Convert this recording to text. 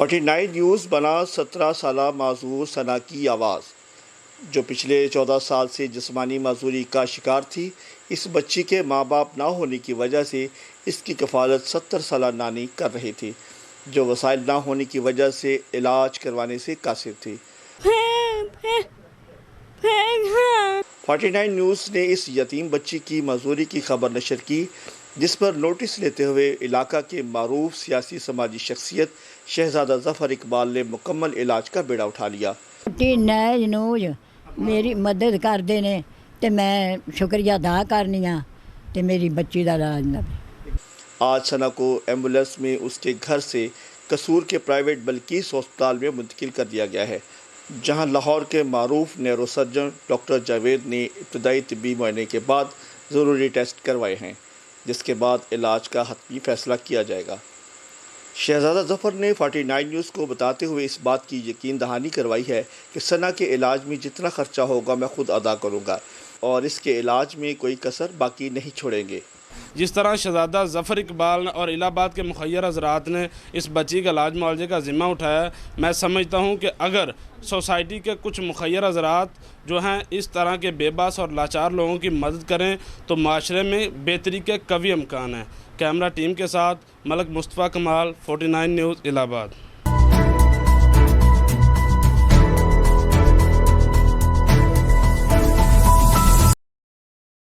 49 news بنا 17 سالہ معذور ثنا کی آواز، جو پچھلے 14 سال سے جسمانی معذوری کا شکار تھی۔ اس بچی کے ماں باپ نہ ہونے کی وجہ سے اس کی کفالت 70 سالہ نانی کر رہی تھی، جو وسائل نہ ہونے کی وجہ سے علاج کروانے سے قاصر تھی۔ 49 نیوز نے اس یتیم بچی کی معذوری کی خبر نشر کی، جس پر نوٹس لیتے ہوئے علاقہ کے معروف سیاسی سماجی شخصیت شہزادہ ظفر اقبال نے مکمل علاج کا بیڑا اٹھا لیا۔ 49 نیوز میری مدد کرتے ہیں تو میں شکریہ ادا کرنی ہاں تو میری بچی کا علاج نہ۔ آج ثنا کو ایمبولینس میں اس کے گھر سے قصور کے پرائیویٹ بلقیس ہسپتال میں منتقل کر دیا گیا ہے، جہاں لاہور کے معروف نیورو سرجن ڈاکٹر جاوید نے ابتدائی طبی معائنے کے بعد ضروری ٹیسٹ کروائے ہیں، جس کے بعد علاج کا حتمی فیصلہ کیا جائے گا۔ شہزادہ ظفر نے 49 نیوز کو بتاتے ہوئے اس بات کی یقین دہانی کروائی ہے کہ ثنا کے علاج میں جتنا خرچہ ہوگا میں خود ادا کروں گا اور اس کے علاج میں کوئی کسر باقی نہیں چھوڑیں گے۔ جس طرح شہزادہ ظفر اقبال اور الہ آباد کے مخیر حضرات نے اس بچی کا علاج معالجے کا ذمہ اٹھایا، میں سمجھتا ہوں کہ اگر سوسائٹی کے کچھ مخیر حضرات جو ہیں اس طرح کے بے بس اور لاچار لوگوں کی مدد کریں تو معاشرے میں بہتری کے قوی امکان ہیں۔ کیمرہ ٹیم کے ساتھ ملک مصطفیٰ کمال، 49 نیوز الہ آباد۔